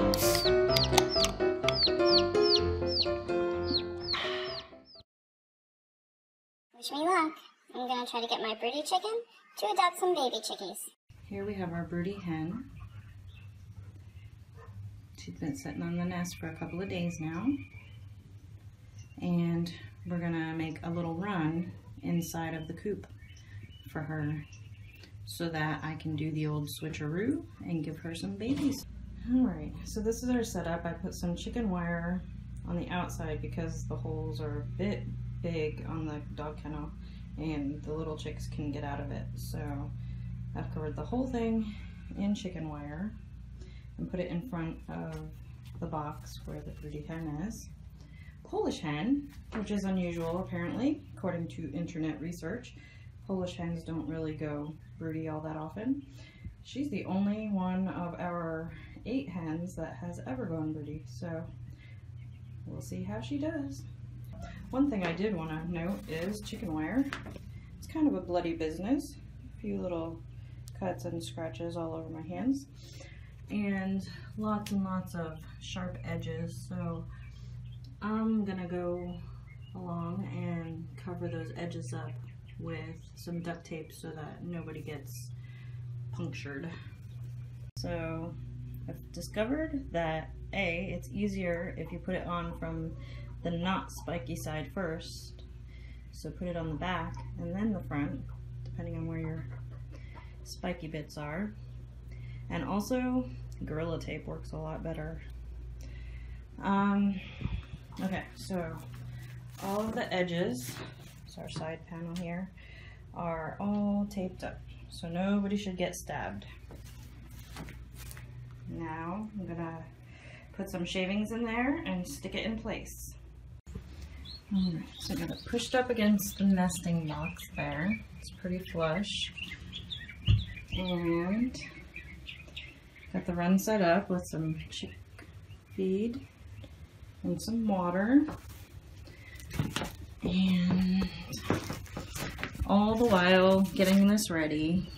Wish me luck. I'm gonna try to get my broody chicken to adopt some baby chickies. Here we have our Broody Hen. She's been sitting on the nest for a couple of days now. And we're gonna make a little run inside of the coop for her so that I can do the old switcheroo and give her some babies. Alright, so this is our setup. I put some chicken wire on the outside because the holes are a bit big on the dog kennel and the little chicks can get out of it. So I've covered the whole thing in chicken wire and put it in front of the box where the Broody Hen is. Polish hen, which is unusual apparently, according to internet research. Polish hens don't really go broody all that often. She's the only one of our 8 hens that has ever gone broody, so we'll see how she does. One thing I did want to note is chicken wire. It's kind of a bloody business. A few little cuts and scratches all over my hands. And lots of sharp edges. So I'm gonna go along and cover those edges up with some duct tape so that nobody gets punctured. So I've discovered that it's easier if you put it on from the not spiky side first. So put it on the back and then the front, depending on where your spiky bits are. And also Gorilla Tape works a lot better. Okay, so all of the edges, it's our side panel here, are all taped up. So nobody should get stabbed. Now I'm gonna put some shavings in there and stick it in place. Alright, so I got it pushed up against the nesting box there. It's pretty flush. And got the run set up with some chick feed and some water. And all the while getting this ready,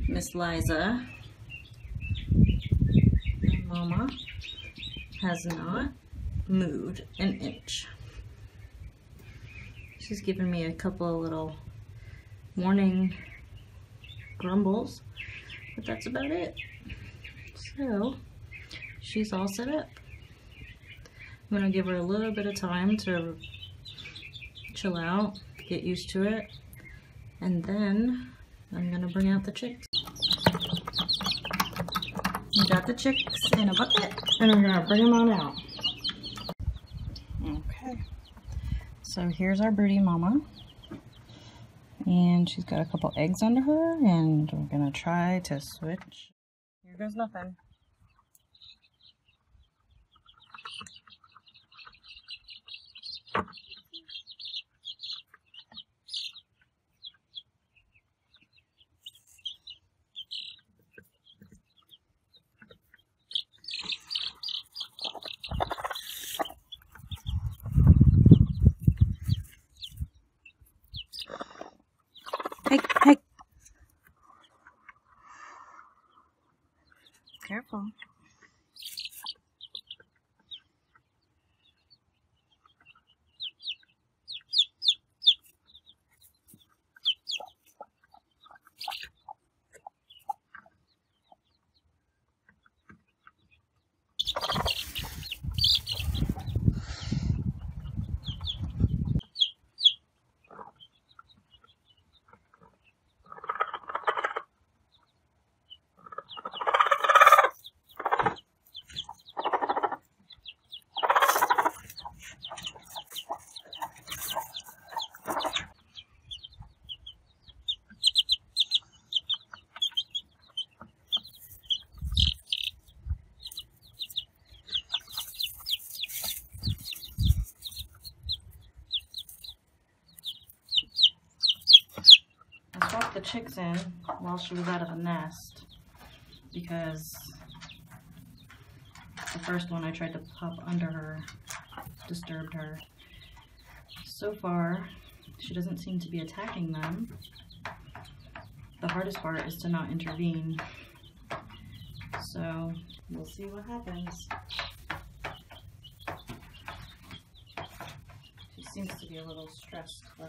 Miss Liza, Mama, has not moved an inch. She's given me a couple of little morning grumbles, but that's about it. So she's all set up. I'm gonna give her a little bit of time to chill out, get used to it, and then I'm gonna bring out the chicks. We got the chicks in a bucket, and I'm gonna bring them on out. Okay, so here's our broody mama, and she's got a couple eggs under her, and we're gonna try to switch. Here goes nothing. Hey. Careful. I swapped the chicks in while she was out of the nest because the first one I tried to pop under her disturbed her. So far, she doesn't seem to be attacking them. The hardest part is to not intervene. So We'll see what happens. She seems to be a little stressed though.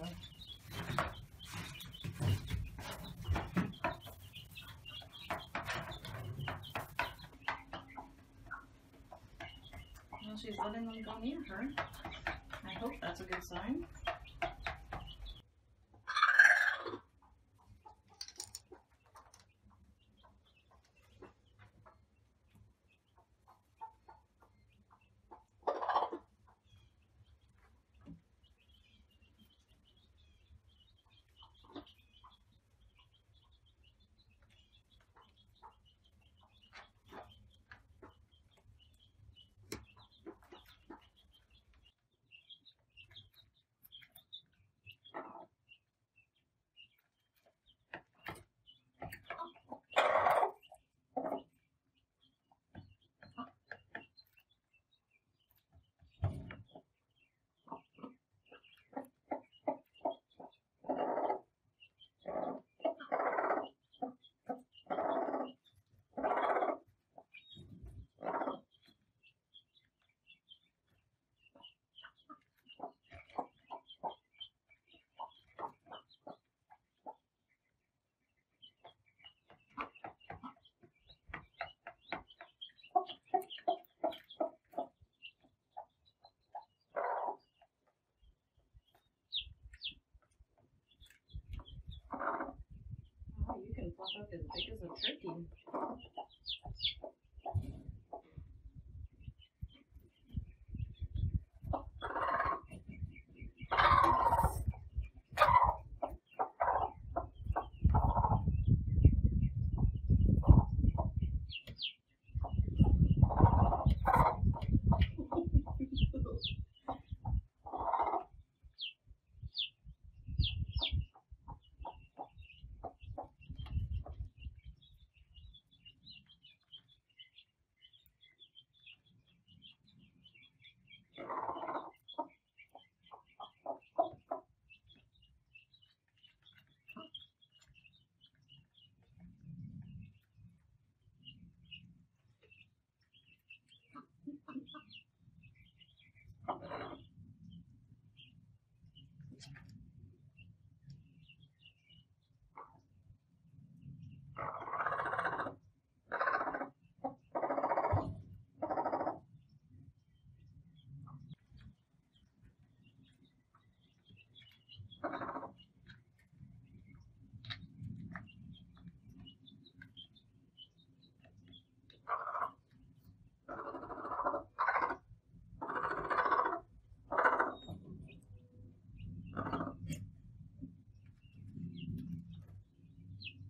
Well, she's letting them go near her. I hope that's a good sign. Oh, you can fluff up as big as a turkey.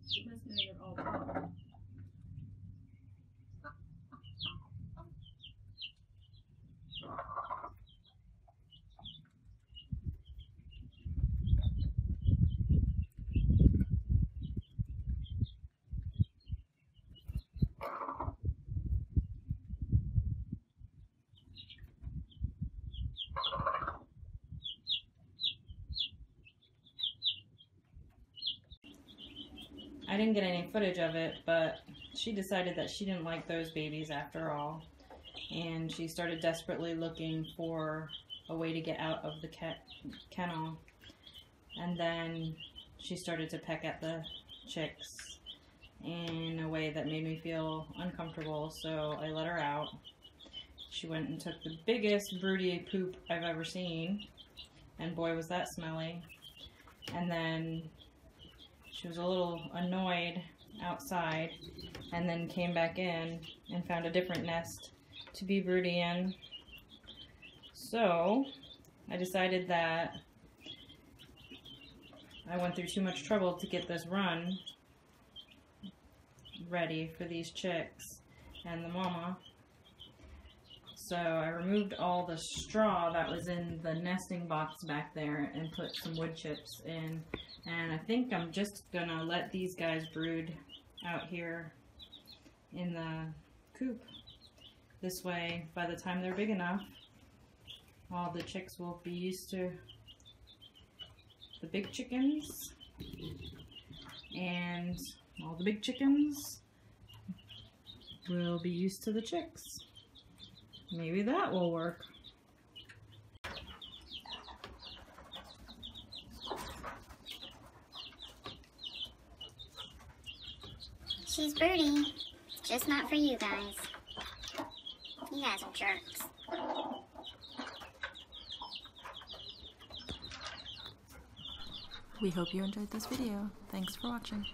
She must know you're all done. I didn't get any footage of it, but she decided that she didn't like those babies after all, and she started desperately looking for a way to get out of the kennel, and then she started to peck at the chicks in a way that made me feel uncomfortable, so I let her out. She went and took the biggest broody poop I've ever seen, and boy was that smelly. And then she was a little annoyed outside, and then came back in and found a different nest to be broody in. So I decided that I went through too much trouble to get this run ready for these chicks and the mama. So I removed all the straw that was in the nesting box back there and put some wood chips in. And I think I'm just gonna let these guys brood out here in the coop. This way, by the time they're big enough, all the chicks will be used to the big chickens, and all the big chickens we'll be used to the chicks. Maybe that will work. She's Broody, just not for you guys. You guys are jerks. We hope you enjoyed this video. Thanks for watching.